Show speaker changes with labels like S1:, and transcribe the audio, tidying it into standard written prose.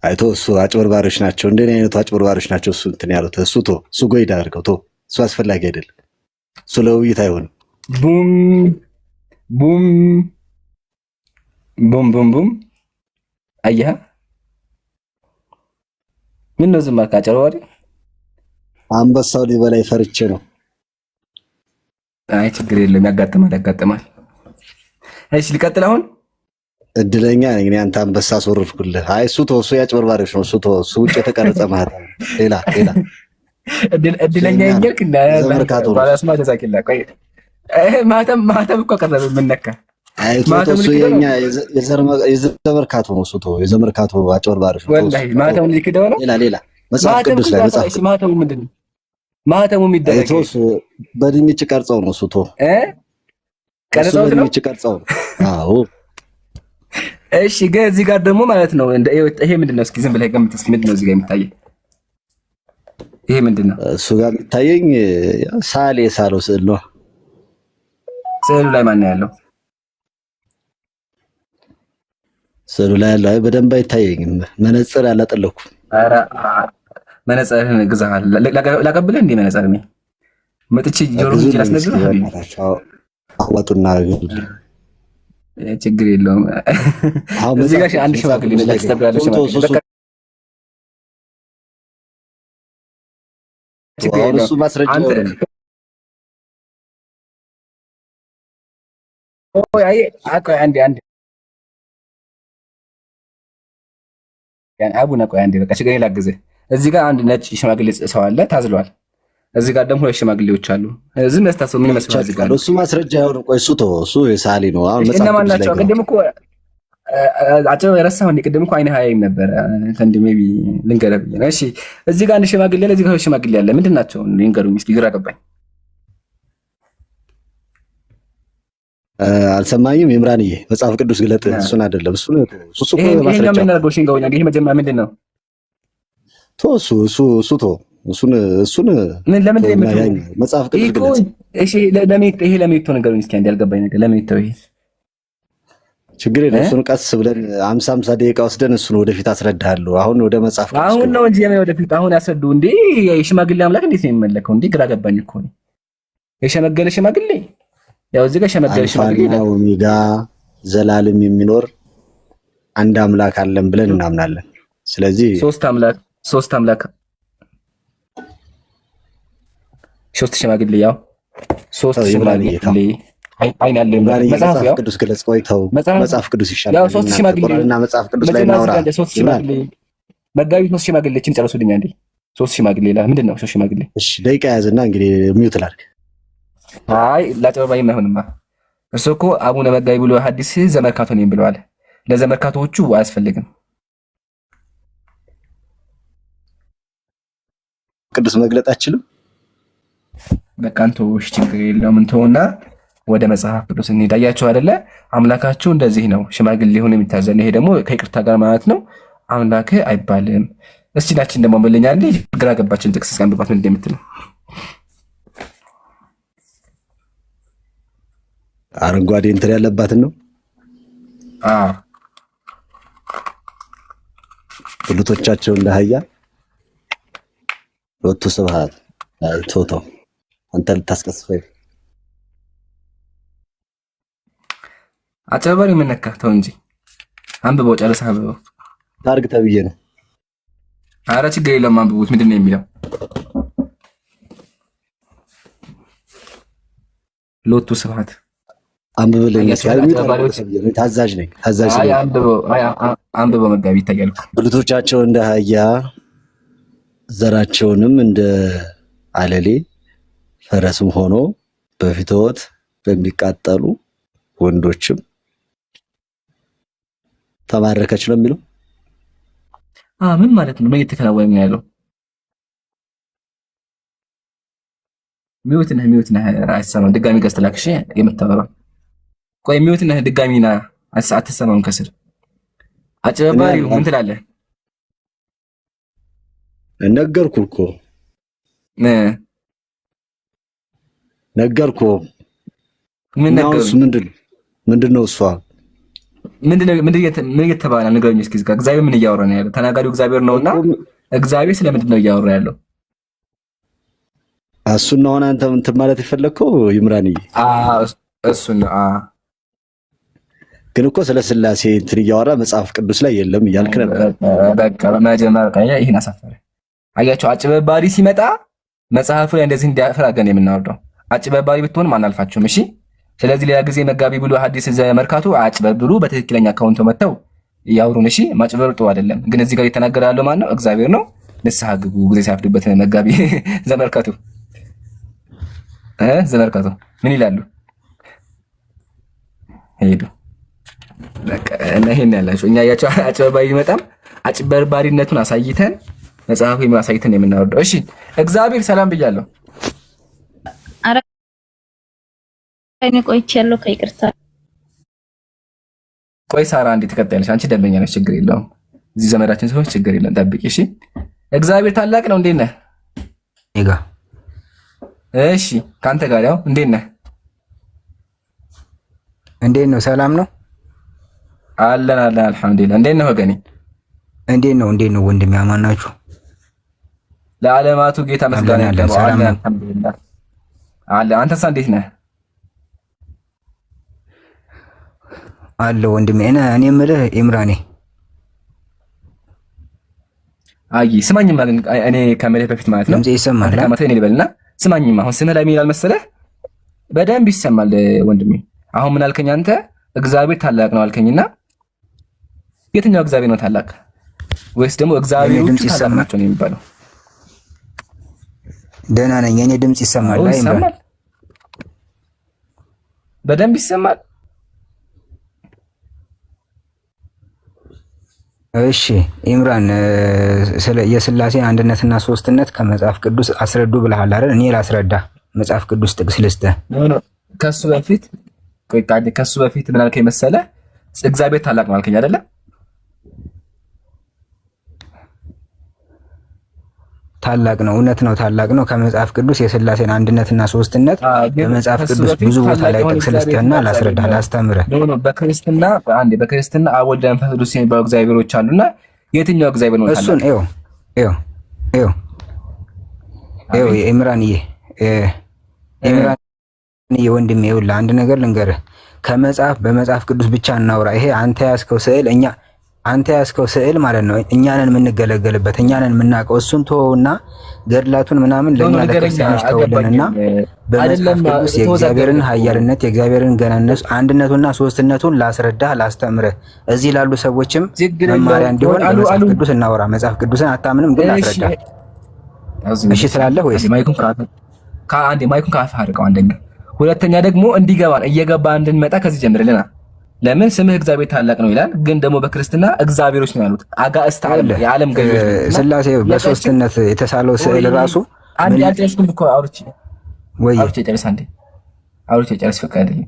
S1: አይቶ እሱ አጭበርባሪዎች ናቸው እንደኔ አይነቱ አጭበርባሪዎች ናቸው እሱ እንትን ያሉት እሱ ጎይዳ አድርገው እሱ አስፈላጊ አይደለም። እሱ ለውይይት አይሆንም።
S2: ቡም ቡም ቡም ቡም ቡም አየህ ምን ነው ዝም አልክ? አጭበርባሪ
S1: አንበሳው ሊበላይ ፈርቼ ነው።
S2: አይ ችግር የለም ያጋጥማል። እሺ ሊቀጥል አሁን
S1: እድለኛ ነኝ አንተ አንበሳ አስወረድኩልህ። አይ እሱ ያጭበርባሪዎች ነው። እሱ ውጭ የተቀረጸ ማለት ሌላ
S2: እድለኛ ይልክ እንደ ባላስማ ተዛኪላ ቆይ ማተም እኮ ቀረበ ምን ነካ?
S1: አይ እሱ የኛ የዘመርካቶ ነው። የዘመርካቶ አጭበርባሪዎች ነው።
S2: ወላሂ ማተም ሊክደው ነው።
S1: ሌላ መጽሐፍ ቅዱስ ላይ
S2: ማተሙ ምንድን ነው? ማተሙ የሚደረገው
S1: በድንች ቀርጸው ነው። ቀርጸው ነው። አዎ
S2: እሺ ግን እዚህ ጋር ደግሞ ማለት ነው ይሄ ምንድነው? እስኪ ዝም ብለህ ገምት እስኪ ምንድነው እዚህ ጋር የሚታየኝ? ይሄ ምንድነው?
S1: እሱ ጋር የሚታየኝ ሳሌ ሳለው ስዕል ነው።
S2: ስዕሉ ላይ ማን ነው ያለው?
S1: ስዕሉ ላይ ያለው አይ በደንብ አይታየኝም። መነጽር ያላጠለኩ።
S2: ኧረ መነጽርህን ግዛሃል። ላቀብልህ እንዴ መነጽር ነው መጥቼ ጆሮ እንጂ ላስነግርህ
S1: አዋጡና
S2: ችግር የለውም። እዚህ ጋር አንድ ሽማግሌ ነው ያስተብራለሽ ማለት ነው።
S1: እሱ ማስረጃ ነው።
S2: አይ አቆይ አንዴ ያን አቡነ ቆይ አንዴ በቃ ችግር ላግዝህ። እዚህ ጋር አንድ ነጭ ሽማግሌ ሰው አለ ታዝሏል። እዚህ ጋር ደግሞ ሁለት ሽማግሌዎች አሉ። ዝም ያስታሰው ምን መስራት እዚህ ጋር
S1: እሱ ማስረጃ አይሆንም። ቆይ እሱ የሳሊ ነው። አሁን መጽሐፍ
S2: እነማን ናቸው? ቅድም እኮ አጭር የረሳው እንደ ቅድም እኮ አይነ ሀያይም ነበር እንደ ሜቢ ልንገርህ ብዬ ነው። እሺ እዚህ ጋር አንድ ሽማግሌ አለ፣ እዚህ ጋር ሽማግሌ አለ። ምንድን ናቸው ልንገሩኝ እስኪ፣ ግራ ገባኝ።
S1: አልሰማኝም። ይምራንዬ መጽሐፍ ቅዱስ ግለጥ። እሱን አይደለም እሱ እኮ
S2: ማስረጃ ምን እናደርገው? እሺ እንገውኛ ይሄ መጀመሪያ ምንድን ነው?
S1: እሱን
S2: ምን ለምንድን ነው የምትለው?
S1: መጽሐፍ ቅዱስ ግለጥ።
S2: እሺ ይሄ ለምን ይተው ነገሩኝ እስኪ፣ አንዴ ያልገባኝ ነገር ለምን ይተው? ይሄ
S1: ችግር የለም። እሱን ቀስ ብለን 50 ደቂቃ ወስደን እሱን ወደፊት አስረዳሃለሁ። አሁን ወደ መጽሐፍ ቅዱስ
S2: አሁን ነው እንጂ የምን ወደፊት አሁን ያስረዱ እንዴ? የሽማግሌ አምላክ እንዴት ነው የሚመለከው እንዴ? ግራ ገባኝ እኮ ነው። የሸመገለ ሽማግሌ ያው እዚህ ጋር ሸመገለ ሽማግሌ ነው።
S1: ኦሜጋ ዘላለም የሚኖር አንድ አምላክ አለን ብለን እናምናለን። ስለዚህ ሶስት
S2: አምላክ ሶስት ሽማግሌ ያው ሶስት ሽማግሌ አይናለ መጽሐፍ ያው
S1: ቅዱስ ገለጽ ቆይተው መጽሐፍ ቅዱስ ይሻላል።
S2: ያው ሶስት ሽማግሌ
S1: እና መጽሐፍ ቅዱስ ላይ እናውራ።
S2: ሶስት ሽማግሌ መጋቢት ሶስት ሽማግሌዎችን ጨርሱልኝ አንዴ። ሶስት ሽማግሌ ምንድን ነው ሶስት ሽማግሌ?
S1: እሺ ደቂቃ ያዝና እንግዲህ ሚውት ላድርግ።
S2: አይ ላጨበባይ አይሆንማ። እርሶ እኮ አቡነ መጋቢ ብሎ ሐዲስ ዘመርካቶ ነኝ ብለዋል። ለዘመርካቶቹ አያስፈልግም።
S1: ቅዱስ መግለጥ አችልም።
S2: በቃ አንተው እሺ ችግር የለውም እንተውና ወደ መጽሐፍ ቅዱስ እንሂድ። አያችሁ አይደለ አምላካችሁ እንደዚህ ነው ሽማግሌ ሆኖ የሚታዘን። ይሄ ደግሞ ከይቅርታ ጋር ማለት ነው አምላክ አይባልም። እስቲ ላችን ደግሞ መልኛ እንዴ ግራ ገባችን። ጥቅስ እስከንብባት ምን እንደምትለው
S1: አረንጓዴ እንትን ያለባትን ነው። ብልቶቻቸው እንደ አህያ ወጡ ስብሐት ቶቶ አንተ ልታስቀስፈኝ
S2: አጨበሪ ምን ነካ? ተው እንጂ አንብበው ጨርሰህ አንብበው።
S1: ታርግ ተብዬ ነው።
S2: ኧረ ችግር የለውም አንብቡት። ምንድን ነው የሚለው? ሎቱ ስብሐት
S1: አንብበልኝ። ታዛዥ ነኝ።
S2: አይ አንብበው መጋቢ ይታያል።
S1: ብልቶቻቸው እንደ አህያ ዘራቸውንም እንደ አለሌ ፈረስም ሆኖ በፊትወት በሚቃጠሉ ወንዶችም ተማረከች ነው የሚለው።
S2: ምን ማለት ነው? ምን እየተከናወነ ነው ያለው? ሚውት ነህ አይሰማም። ድጋሚ ገዝተላክሽ የምታወራው ቆይ ሚውት ነህ ድጋሚ ና አትሰማም። ከስር አጨበባሪው ምን ትላለህ?
S1: ነገርኩህ እኮ
S2: ምን ነገርኩህ?
S1: ምንድን ነው እሷ
S2: ምን እየተባለ ንገረኝ እስኪ። እግዚአብሔር ምን እያወራ ነው ያለው? ተናጋሪው እግዚአብሔር ነውና እግዚአብሔር ስለምንድን ነው እያወራ ያለው?
S1: እሱን ነው አንተ እንትን ማለት የፈለግከው ይምራንዬ?
S2: እሱን
S1: ግን እኮ ስለ ስላሴ እንትን እያወራ መጽሐፍ ቅዱስ ላይ የለም እያልክ ነበር።
S2: በቃ በመጀመሪያ ይህን አሳፈረ። አያቸው አጭበርባሪ ሲመጣ መጽሐፉ ላይ እንደዚህ እንዲያፈር አድርገን የምናወርደው። አጭበርባሪ ብትሆንም አናልፋችሁም። እሺ። ስለዚህ ሌላ ጊዜ መጋቢ ብሎ ሐዲስ ዘመርካቱ አጭበርብሩ፣ በትክክለኛ አካውንት መተው ያውሩን። እሺ። ማጭበርበር ጥሩ አይደለም። ግን እዚህ ጋር እየተናገረ ያለው ማን ነው? እግዚአብሔር ነው። ንስሐ ግቡ ጊዜ ሲያፍዱበት መጋቢ ዘመርካቱ ዘመርካቱ ምን ይላሉ? ሄዱ በቃ እና ይሄን ያላችሁ እኛ ያያችሁ አጭበርባሪ ይመጣም አጭበርባሪነቱን አሳይተን መጽሐፉ ምን አሳይተን የምናወርደው። እሺ እግዚአብሔር ሰላም ብያለሁ።
S3: አረ እኔ ቆይቻለሁ ከይቅርታ።
S2: ቆይ ሳራ እንዴት ትቀጥያለሽ? አንቺ ደንበኛ ነሽ፣ ችግር የለውም። እዚህ ዘመዳችን ሰዎች ችግር የለም፣ ጠብቂ። እሺ እግዚአብሔር ታላቅ ነው። እንዴት ነህ?
S4: ይጋ
S2: እሺ ካንተ ጋር ያው እንዴት ነህ?
S4: እንዴት ነው? ሰላም ነው
S2: አለን አልሐምዱሊላህ። እንዴት ነህ ወገኔ?
S4: እንዴት ነው ወንድሜ? አማን ናችሁ?
S2: ለዓለማቱ ጌታ መስጋና ይገባው። አልሐምዱሊላህ አለ። አንተሳ እንዴት ነህ?
S4: አለ ወንድሜ። እኔ የምልህ ኢምራኔ
S2: አይ ስማኝማ፣ እኔ ከመልህ በፊት ማለት ነው
S4: ድምጼ ይሰማል?
S2: እኔ ልበልና ስማኝማ። አሁን ስምህ ላይ ምን ይላል መሰለህ? በደንብ ይሰማል ወንድሜ። አሁን ምን አልከኝ አንተ? እግዚአብሔር ታላቅ ነው አልከኝና የትኛው እግዚአብሔር ነው ታላቅ? ወይስ ደግሞ እግዚአብሔሮቹ ታላቅ ናቸው ነው የሚባለው?
S4: ደህና ነኝ። የኔ ድምጽ ይሰማል? አይ
S2: ይሰማል፣ በደንብ ይሰማል።
S4: እሺ ኢምራን፣ ስለ የሥላሴን አንድነትና ሶስትነት ከመጽሐፍ ቅዱስ አስረዱ ብለሃል አይደል? እኔ ላስረዳ። መጽሐፍ ቅዱስ ጥቅስ ልስጥህ።
S2: ከሱ በፊት ምን አልከኝ መሰለህ? እግዚአብሔር ታላቅ ነው አልከኝ አይደለ?
S4: ታላቅ ነው፣ እውነት ነው፣ ታላቅ ነው። ከመጽሐፍ ቅዱስ የሥላሴን አንድነትና ሶስትነት በመጽሐፍ ቅዱስ ብዙ ቦታ ላይ ጥቅስ ልስጥህና ላስረዳ፣ ላስተምርህ።
S2: በክርስትና አብ ወልድ መንፈስ ቅዱስ የሚባሉ እግዚአብሔሮች አሉና የትኛው እግዚአብሔር ነው ታላቅ?
S4: እሱን ኢምራንዬ ወንድሜ፣ ይኸውልህ አንድ ነገር ልንገርህ። በመጽሐፍ ቅዱስ ብቻ እናውራ። ይሄ አንተ ያዝከው ስዕል ማለት ነው። እኛንን የምንገለገልበት፣ እኛንን የምናውቀው። እሱን ተወውና ገድላቱን ምናምን ለእኛ ለክርስቲያኖች ተውልንና በመጽሐፍ ቅዱስ የእግዚአብሔርን ኃያልነት የእግዚአብሔርን ገናነት አንድነቱና ሶስትነቱን ላስረዳህ፣ ላስተምርህ። እዚህ ላሉ ሰዎችም መማሪያ እንዲሆን በመጽሐፍ ቅዱስ እናውራ። መጽሐፍ ቅዱስን አታምንም ግን ላስረዳህ። እሺ ትላለህ ወይስ?
S2: ማይኩን ከአፍህ አድርገው አንደኛ። ሁለተኛ ደግሞ እንዲገባን እየገባ እንድንመጣ ከዚህ ጀምርልና። ለምን ስምህ እግዚአብሔር ታላቅ ነው ይላል፣ ግን ደግሞ በክርስትና እግዚአብሔሮች ነው ያሉት። አጋዕዝተ ዓለም የዓለም ገዢዎች
S4: ሥላሴ በሶስትነት የተሳለው ስዕል ራሱ
S2: አንድ ያልጨረስኩም እኮ አውርቼ ጨርስ። አንዴ አውርቼ ጨርስ። ፈቃድልኝ